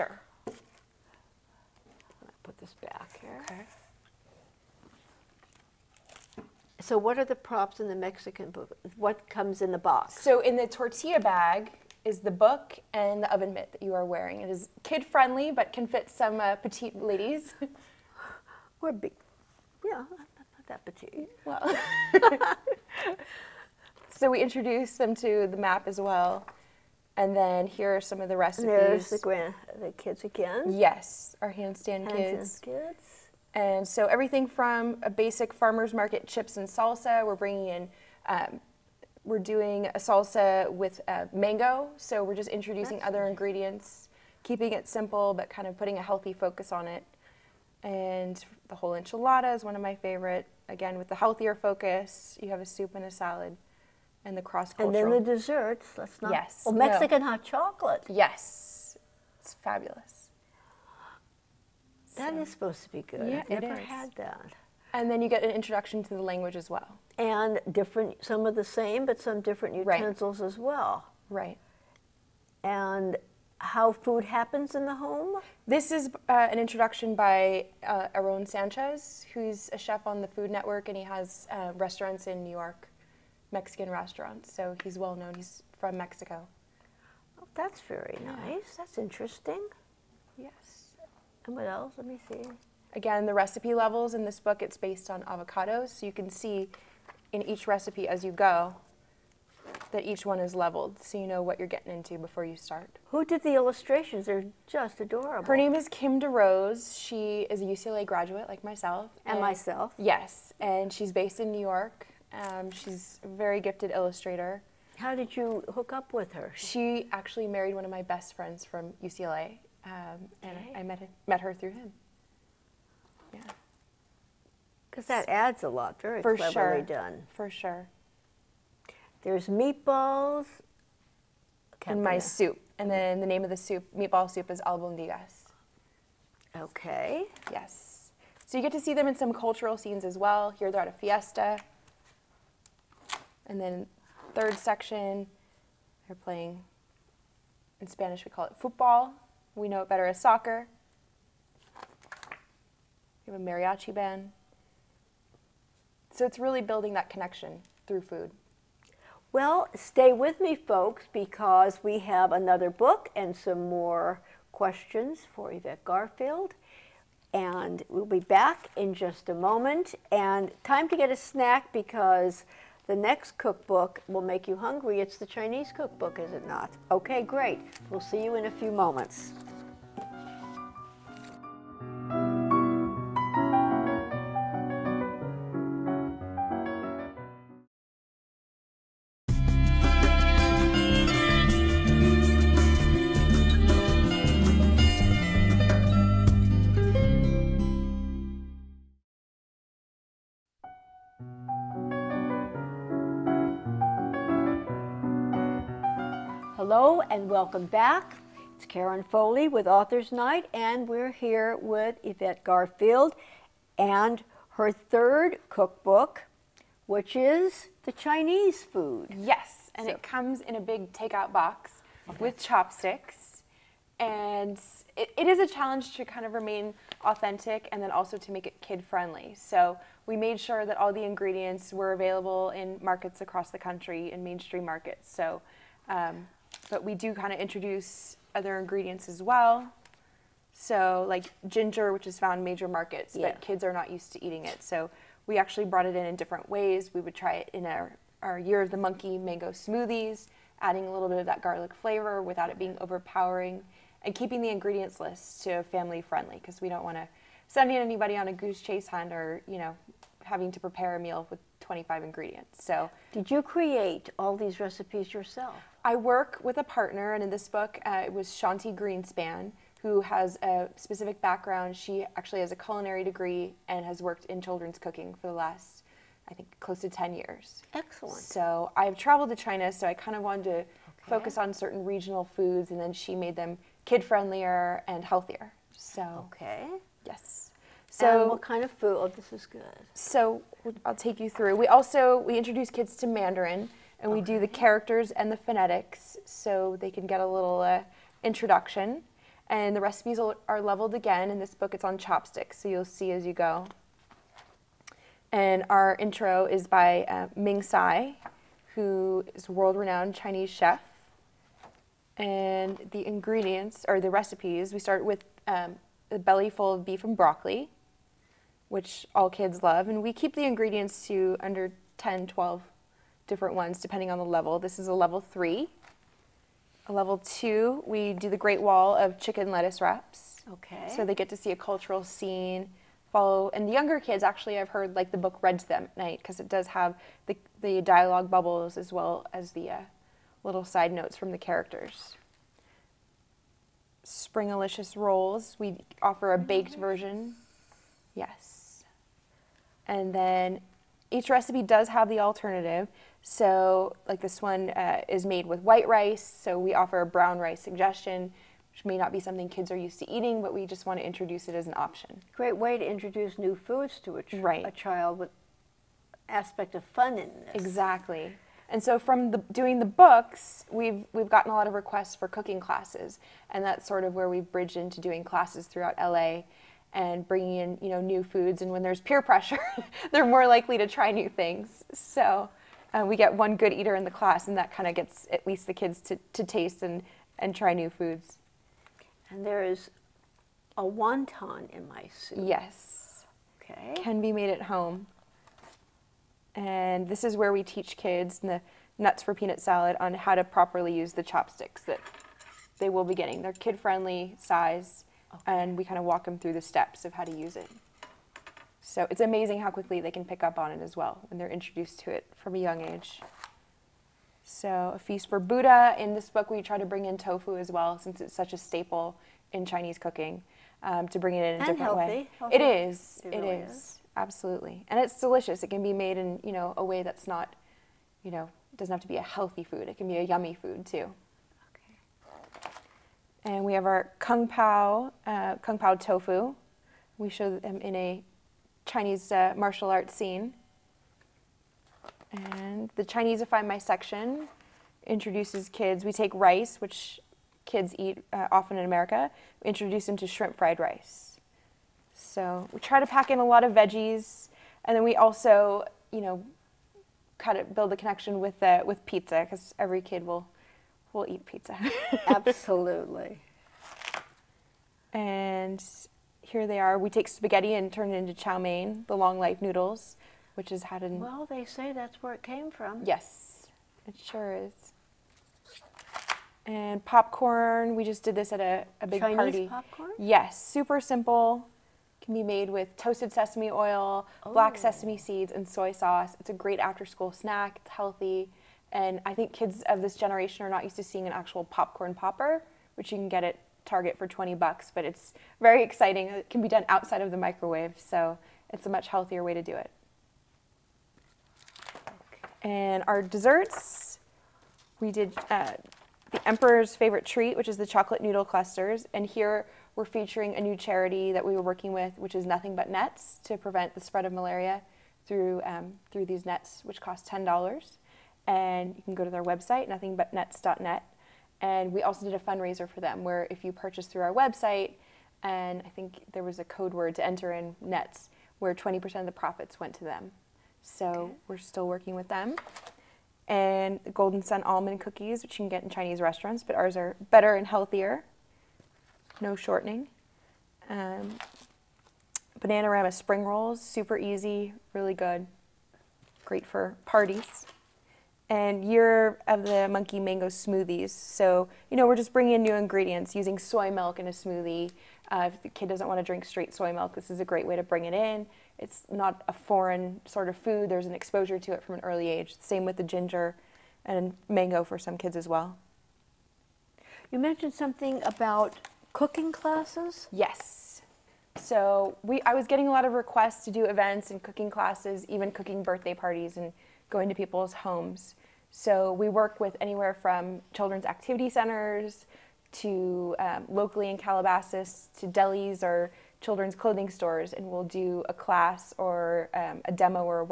Sure. Put this back here. Okay. So what are the props in the Mexican book? What comes in the box? So in the tortilla bag is the book and the oven mitt that you are wearing. It is kid-friendly, but can fit some petite ladies. Or big, yeah, not that petite. Well, so we introduce them to the map as well. And then here are some of the recipes. There's the kids again. Yes, our handstand kids. And so everything from a basic farmer's market chips and salsa, we're bringing in, we're doing a salsa with mango. So we're just introducing other ingredients, keeping it simple, but kind of putting a healthy focus on it. And the whole enchilada is one of my favorite. Again, with the healthier focus, you have a soup and a salad. And the cross-cultural. And then the desserts, let's not. Yes. Oh, Mexican hot chocolate. Yes. It's fabulous. That is supposed to be good. Yeah, I've never had that. And then you get an introduction to the language as well. And different, some of the same, but some different utensils as well. Right. And how food happens in the home? This is an introduction by Aaron Sanchez, who's a chef on the Food Network, and he has restaurants in New York. Mexican restaurants, so he's well known. He's from Mexico. Oh, that's very nice. That's interesting. Yes. And what else? Let me see. Again, the recipe levels in this book, it's based on avocados, so you can see in each recipe as you go that each one is leveled, so you know what you're getting into before you start. Who did the illustrations? They're just adorable. Her name is Kim DeRose. She is a UCLA graduate like myself. And myself. Yes, and she's based in New York. She's a very gifted illustrator. How did you hook up with her? She actually married one of my best friends from UCLA, and I met her through him. Yeah. Because that adds a lot. Very cleverly done. For sure. There's meatballs. And my soup. And then the name of the soup, meatball soup, is albondigas. Okay. Yes. So you get to see them in some cultural scenes as well. Here they're at a fiesta. And then third section, they're playing, in Spanish we call it football. We know it better as soccer. We have a mariachi band. So it's really building that connection through food. Well, stay with me, folks, because we have another book and some more questions for Yvette Garfield. And we'll be back in just a moment. And time to get a snack because the next cookbook will make you hungry. It's the Chinese cookbook, is it not? Okay, great. We'll see you in a few moments. Hello and welcome back. It's Karen Foley with Authors Night, and we're here with Yvette Garfield and her third cookbook, which is the Chinese food. Yes, and it comes in a big takeout box with chopsticks, and it is a challenge to kind of remain authentic and then also to make it kid-friendly. So we made sure that all the ingredients were available in markets across the country, in mainstream markets. So. But we do kind of introduce other ingredients as well. So like ginger, which is found in major markets, but kids are not used to eating it. So we actually brought it in different ways. We would try it in our Year of the Monkey mango smoothies, adding a little bit of that garlic flavor without it being overpowering, and keeping the ingredients list to family friendly, because we don't want to send anybody on a goose chase hunt or, you know, having to prepare a meal with 25 ingredients. So did you create all these recipes yourself? I work with a partner, and in this book, it was Shanti Greenspan, who has a specific background. She actually has a culinary degree and has worked in children's cooking for the last, I think, close to 10 years. Excellent. So I've traveled to China, so I kind of wanted to focus on certain regional foods, and then she made them kid-friendlier and healthier. So yes. So what kind of food? Oh, this is good. So I'll take you through. We introduce kids to Mandarin, and we do the characters and the phonetics so they can get a little introduction. And the recipes are leveled again. In this book, it's on chopsticks, so you'll see as you go. And our intro is by Ming Tsai, who is a world-renowned Chinese chef. And the ingredients, or the recipes, we start with a belly full of beef and broccoli, which all kids love. And we keep the ingredients to under 10, 12 different ones, depending on the level. This is a level 3. A level 2, we do the Great Wall of chicken lettuce wraps. Okay. So they get to see a cultural scene, follow, and the younger kids actually, I've heard, like the book read to them at night, because it does have the dialogue bubbles as well as the little side notes from the characters. Springalicious rolls, we offer a baked version. Yes. And then each recipe does have the alternative. So like this one is made with white rice, so we offer a brown rice suggestion, which may not be something kids are used to eating, but we just want to introduce it as an option. Great way to introduce new foods to a child with aspect of fun in this. Exactly. And so from doing the books, we've gotten a lot of requests for cooking classes, and that's sort of where we've bridged into doing classes throughout LA and bringing in new foods. And when there's peer pressure, they're more likely to try new things. So we get one good eater in the class, and that kind of gets at least the kids to taste and try new foods. And there is a wonton in my soup. Yes. Okay. Can be made at home. And this is where we teach kids in the Nuts for Peanut Salad on how to properly use the chopsticks that they will be getting. They're kid-friendly size, and we kind of walk them through the steps of how to use it. So it's amazing how quickly they can pick up on it as well when they're introduced to it from a young age. So a feast for Buddha. In this book, we try to bring in tofu as well, since it's such a staple in Chinese cooking, to bring it in a different way. Healthy. It is. It It really is. Absolutely. And it's delicious. It can be made in, a way that's not, doesn't have to be a healthy food. It can be a yummy food too. Okay. And we have our Kung Pao tofu. We show them in a Chinese martial arts scene. And the Chineseify my section introduces kids. We take rice, which kids eat often in America. We introduce them to shrimp fried rice. So we try to pack in a lot of veggies, and then we also, kind of build a connection with pizza, because every kid will eat pizza. Absolutely. And here they are. We take spaghetti and turn it into chow mein, the long life noodles, which is had in. Well, they say that's where it came from. Yes, it sure is. And popcorn, we just did this at a big Chinese party. popcorn? Yes, super simple. Can be made with toasted sesame oil, black sesame seeds, and soy sauce. It's a great after-school snack. It's healthy. And I think kids of this generation are not used to seeing an actual popcorn popper, which you can get at Target for $20, but it's very exciting. It can be done outside of the microwave, so it's a much healthier way to do it. Okay. And our desserts, we did the Emperor's favorite treat, which is the chocolate noodle clusters. And here we're featuring a new charity that we were working with, which is Nothing But Nets, to prevent the spread of malaria through these nets, which cost $10. And you can go to their website, nothingbutnets.net. And we also did a fundraiser for them, where if you purchase through our website, and I think there was a code word to enter in nets, where 20% of the profits went to them. So we're still working with them. And the Golden Sun almond cookies, which you can get in Chinese restaurants, but ours are better and healthier. No shortening. Bananarama spring rolls, super easy, really good. Great for parties. And Year of the Monkey mango smoothies. So, we're just bringing in new ingredients, using soy milk in a smoothie. If the kid doesn't want to drink straight soy milk, this is a great way to bring it in. It's not a foreign sort of food. There's an exposure to it from an early age. Same with the ginger and mango for some kids as well. You mentioned something about cooking classes? Yes. So I was getting a lot of requests to do events and cooking classes, even cooking birthday parties and going to people's homes. So we work with anywhere from children's activity centers to locally in Calabasas to delis or children's clothing stores, and we'll do a class or a demo or a